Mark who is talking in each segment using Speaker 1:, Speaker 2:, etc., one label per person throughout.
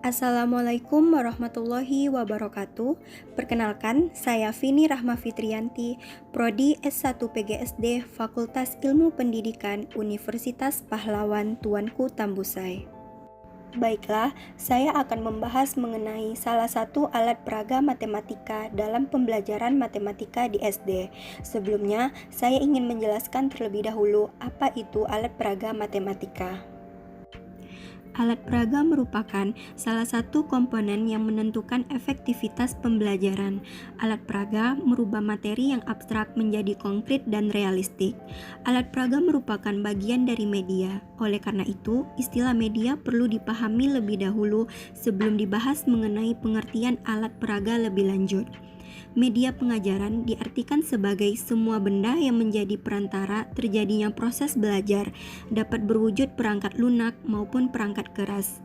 Speaker 1: Assalamualaikum warahmatullahi wabarakatuh. Perkenalkan, saya Vini Rahma Fitriyanti, Prodi S1 PGSD Fakultas Ilmu Pendidikan Universitas Pahlawan Tuanku Tambusai. Baiklah, saya akan membahas mengenai salah satu alat peraga matematika dalam pembelajaran matematika di SD. Sebelumnya, saya ingin menjelaskan terlebih dahulu apa itu alat peraga matematika. Alat peraga merupakan salah satu komponen yang menentukan efektivitas pembelajaran. Alat peraga merubah materi yang abstrak menjadi konkret dan realistik. Alat peraga merupakan bagian dari media. Oleh karena itu, istilah media perlu dipahami lebih dahulu sebelum dibahas mengenai pengertian alat peraga lebih lanjut. Media pengajaran diartikan sebagai semua benda yang menjadi perantara terjadinya proses belajar, dapat berwujud perangkat lunak maupun perangkat keras.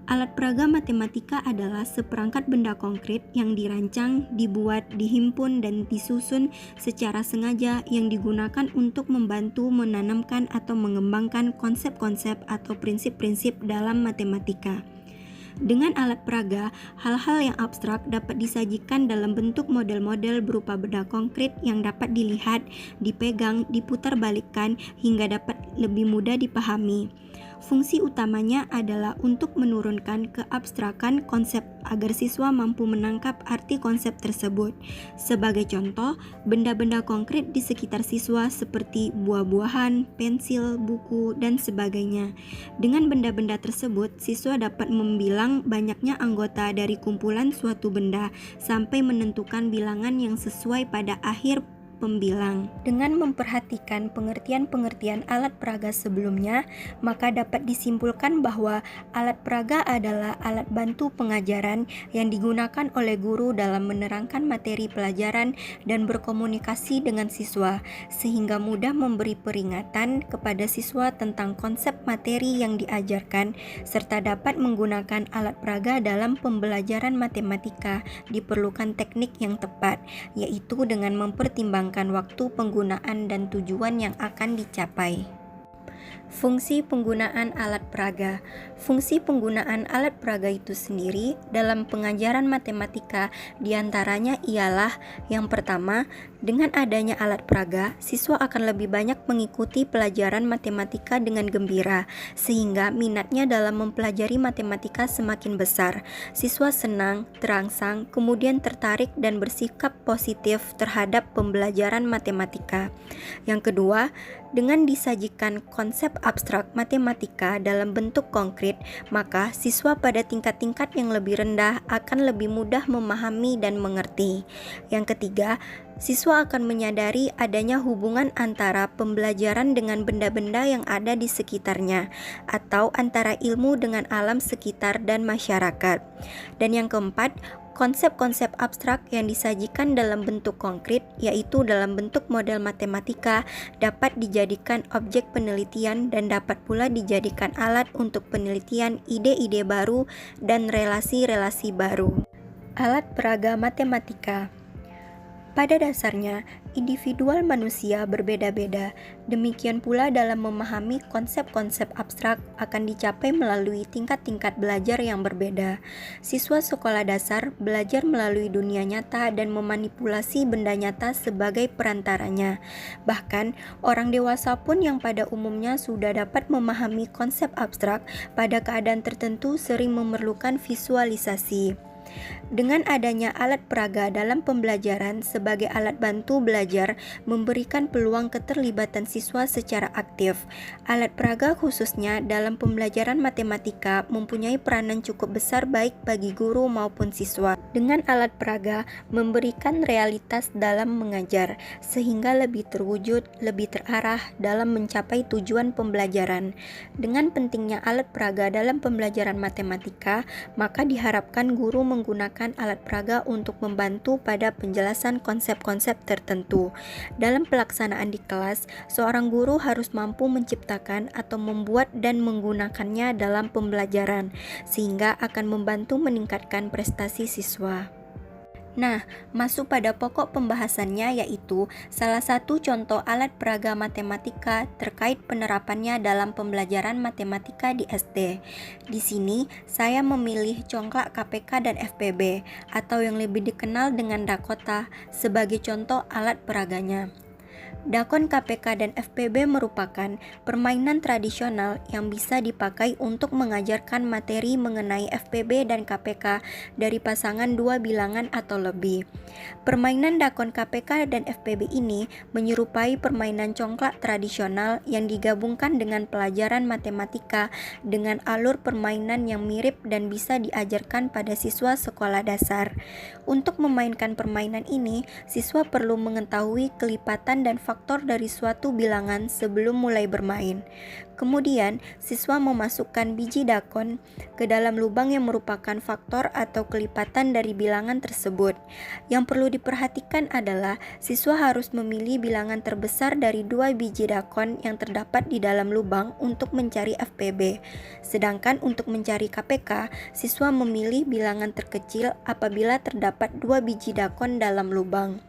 Speaker 1: Alat peraga matematika adalah seperangkat benda konkret yang dirancang, dibuat, dihimpun, dan disusun secara sengaja yang digunakan untuk membantu menanamkan atau mengembangkan konsep-konsep atau prinsip-prinsip dalam matematika. Dengan alat peraga, hal-hal yang abstrak dapat disajikan dalam bentuk model-model berupa benda konkret yang dapat dilihat, dipegang, diputarbalikkan hingga dapat lebih mudah dipahami. Fungsi utamanya adalah untuk menurunkan keabstrakan konsep agar siswa mampu menangkap arti konsep tersebut. Sebagai contoh, benda-benda konkret di sekitar siswa seperti buah-buahan, pensil, buku, dan sebagainya. Dengan benda-benda tersebut, siswa dapat membilang banyaknya anggota dari kumpulan suatu benda sampai menentukan bilangan yang sesuai pada akhir pembilang. Dengan memperhatikan pengertian-pengertian alat peraga sebelumnya, maka dapat disimpulkan bahwa alat peraga adalah alat bantu pengajaran yang digunakan oleh guru dalam menerangkan materi pelajaran dan berkomunikasi dengan siswa, sehingga mudah memberi peringatan kepada siswa tentang konsep materi yang diajarkan, serta dapat menggunakan alat peraga dalam pembelajaran matematika. Diperlukan teknik yang tepat, yaitu dengan mempertimbangkan waktu penggunaan dan tujuan yang akan dicapai. Fungsi penggunaan alat peraga. Fungsi penggunaan alat peraga itu sendiri dalam pengajaran matematika diantaranya ialah yang pertama, dengan adanya alat peraga, siswa akan lebih banyak mengikuti pelajaran matematika dengan gembira, sehingga minatnya dalam mempelajari matematika semakin besar. Siswa senang, terangsang, kemudian tertarik dan bersikap positif terhadap pembelajaran matematika. Yang kedua, dengan disajikan konsep abstrak matematika dalam bentuk konkret, maka siswa pada tingkat-tingkat yang lebih rendah akan lebih mudah memahami dan mengerti. Yang ketiga, siswa akan menyadari adanya hubungan antara pembelajaran dengan benda-benda yang ada di sekitarnya, atau antara ilmu dengan alam sekitar dan masyarakat. Dan yang keempat, konsep-konsep abstrak yang disajikan dalam bentuk konkret, yaitu dalam bentuk model matematika, dapat dijadikan objek penelitian dan dapat pula dijadikan alat untuk penelitian ide-ide baru dan relasi-relasi baru. Alat peraga matematika. Pada dasarnya, individual manusia berbeda-beda. Demikian pula dalam memahami konsep-konsep abstrak akan dicapai melalui tingkat-tingkat belajar yang berbeda. Siswa sekolah dasar belajar melalui dunia nyata dan memanipulasi benda nyata sebagai perantaranya. Bahkan, orang dewasa pun yang pada umumnya sudah dapat memahami konsep abstrak pada keadaan tertentu sering memerlukan visualisasi. Dengan adanya alat peraga dalam pembelajaran sebagai alat bantu belajar memberikan peluang keterlibatan siswa secara aktif. Alat peraga khususnya dalam pembelajaran matematika mempunyai peranan cukup besar baik bagi guru maupun siswa. Dengan alat peraga memberikan realitas dalam mengajar sehingga lebih terwujud, lebih terarah dalam mencapai tujuan pembelajaran. Dengan pentingnya alat peraga dalam pembelajaran matematika, maka diharapkan guru menggunakan alat peraga untuk membantu pada penjelasan konsep-konsep tertentu. Dalam pelaksanaan di kelas, seorang guru harus mampu menciptakan atau membuat dan menggunakannya dalam pembelajaran, sehingga akan membantu meningkatkan prestasi siswa. Nah, masuk pada pokok pembahasannya, yaitu salah satu contoh alat peraga matematika terkait penerapannya dalam pembelajaran matematika di SD. Di sini, saya memilih congklak KPK dan FPB, atau yang lebih dikenal dengan Dakota, sebagai contoh alat peraganya. Dakon KPK dan FPB merupakan permainan tradisional yang bisa dipakai untuk mengajarkan materi mengenai FPB dan KPK dari pasangan dua bilangan atau lebih. Permainan Dakon KPK dan FPB ini menyerupai permainan congklak tradisional yang digabungkan dengan pelajaran matematika dengan alur permainan yang mirip dan bisa diajarkan pada siswa sekolah dasar. Untuk memainkan permainan ini, siswa perlu mengetahui kelipatan dan faktor dari suatu bilangan sebelum mulai bermain. Kemudian, siswa memasukkan biji dakon ke dalam lubang yang merupakan faktor atau kelipatan dari bilangan tersebut. Yang perlu diperhatikan adalah siswa harus memilih bilangan terbesar dari dua biji dakon yang terdapat di dalam lubang untuk mencari FPB. Sedangkan untuk mencari KPK, siswa memilih bilangan terkecil apabila terdapat dua biji dakon dalam lubang.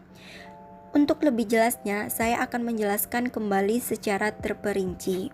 Speaker 1: Untuk lebih jelasnya, saya akan menjelaskan kembali secara terperinci.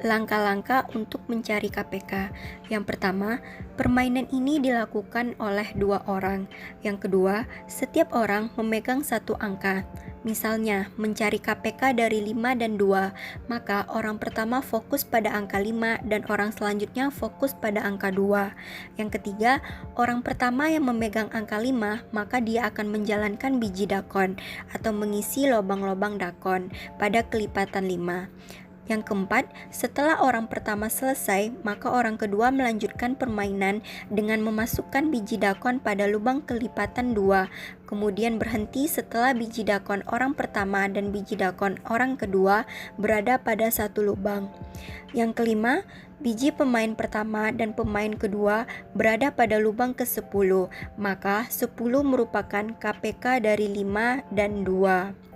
Speaker 1: Langkah-langkah untuk mencari KPK. Yang pertama, permainan ini dilakukan oleh dua orang. Yang kedua, setiap orang memegang satu angka. Misalnya, mencari KPK dari 5 dan 2, maka orang pertama fokus pada angka 5 dan orang selanjutnya fokus pada angka 2. Yang ketiga, orang pertama yang memegang angka 5, maka dia akan menjalankan biji dakon atau mengisi lubang-lubang dakon pada kelipatan 5. Yang keempat, setelah orang pertama selesai, maka orang kedua melanjutkan permainan dengan memasukkan biji dakon pada lubang kelipatan 2, kemudian berhenti setelah biji dakon orang pertama dan biji dakon orang kedua berada pada satu lubang. Yang kelima, biji pemain pertama dan pemain kedua berada pada lubang ke-10, maka 10 merupakan KPK dari 5 dan 2.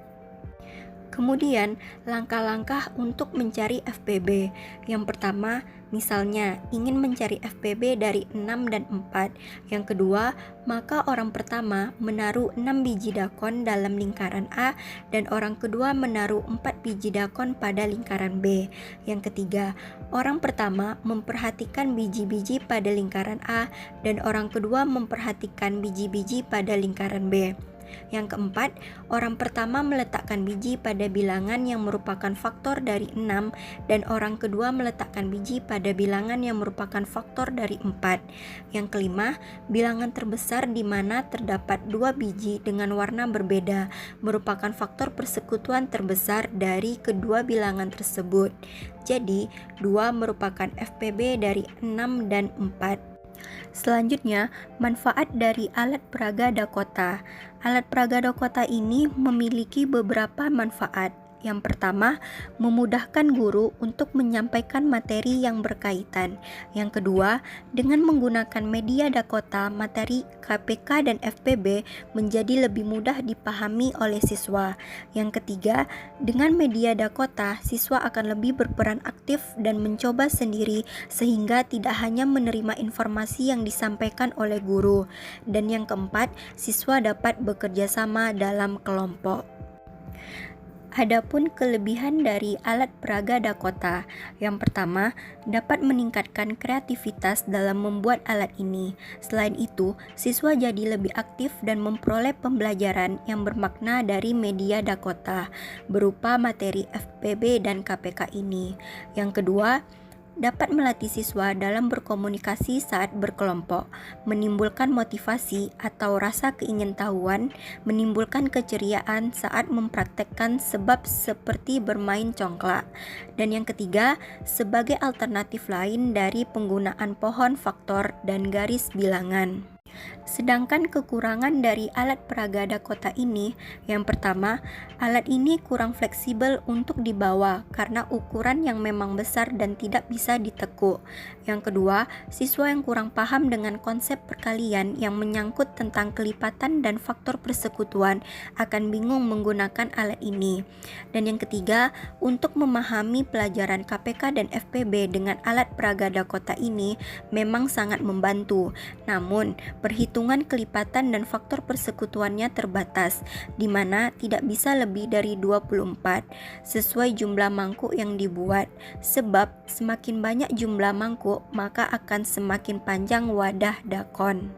Speaker 1: Kemudian, langkah-langkah untuk mencari FPB. Yang pertama, misalnya ingin mencari FPB dari 6 dan 4. Yang kedua, maka orang pertama menaruh 6 biji dakon dalam lingkaran A dan orang kedua menaruh 4 biji dakon pada lingkaran B. Yang ketiga, orang pertama memperhatikan biji-biji pada lingkaran A dan orang kedua memperhatikan biji-biji pada lingkaran B. Yang keempat, orang pertama meletakkan biji pada bilangan yang merupakan faktor dari 6 dan orang kedua meletakkan biji pada bilangan yang merupakan faktor dari 4. Yang kelima, bilangan terbesar di mana terdapat 2 biji dengan warna berbeda merupakan faktor persekutuan terbesar dari kedua bilangan tersebut. Jadi, 2 merupakan FPB dari 6 dan 4. Selanjutnya, manfaat dari alat peraga Dakota. Alat peraga Dakota ini memiliki beberapa manfaat. Yang pertama, memudahkan guru untuk menyampaikan materi yang berkaitan. Yang kedua, dengan menggunakan media Dakota, materi KPK dan FPB menjadi lebih mudah dipahami oleh siswa. Yang ketiga, dengan media Dakota, siswa akan lebih berperan aktif dan mencoba sendiri sehingga tidak hanya menerima informasi yang disampaikan oleh guru. Dan yang keempat, siswa dapat bekerja sama dalam kelompok. Adapun kelebihan dari alat peraga Dakota, yang pertama, dapat meningkatkan kreativitas dalam membuat alat ini. Selain itu, siswa jadi lebih aktif dan memperoleh pembelajaran yang bermakna dari media Dakota, berupa materi FPB dan KPK ini. Yang kedua, dapat melatih siswa dalam berkomunikasi saat berkelompok, menimbulkan motivasi atau rasa keingintahuan, menimbulkan keceriaan saat mempraktekkan sebab seperti bermain congklak. Dan yang ketiga, sebagai alternatif lain dari penggunaan pohon faktor dan garis bilangan. Sedangkan kekurangan dari alat peraga Dakota ini, yang pertama, alat ini kurang fleksibel untuk dibawa karena ukuran yang memang besar dan tidak bisa ditekuk. Yang kedua, siswa yang kurang paham dengan konsep perkalian yang menyangkut tentang kelipatan dan faktor persekutuan akan bingung menggunakan alat ini. Dan yang ketiga, untuk memahami pelajaran KPK dan FPB dengan alat peragada kota ini memang sangat membantu. Namun, perhitungan kelipatan dan faktor persekutuannya terbatas, di mana tidak bisa lebih dari 24 sesuai jumlah mangkuk yang dibuat. Sebab semakin banyak jumlah mangkuk, maka akan semakin panjang wadah dakon.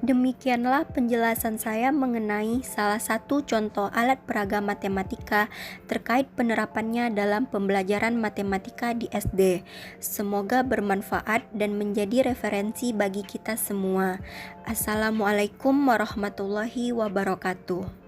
Speaker 1: Demikianlah penjelasan saya mengenai salah satu contoh alat peraga matematika terkait penerapannya dalam pembelajaran matematika di SD. Semoga bermanfaat dan menjadi referensi bagi kita semua. Assalamualaikum warahmatullahi wabarakatuh.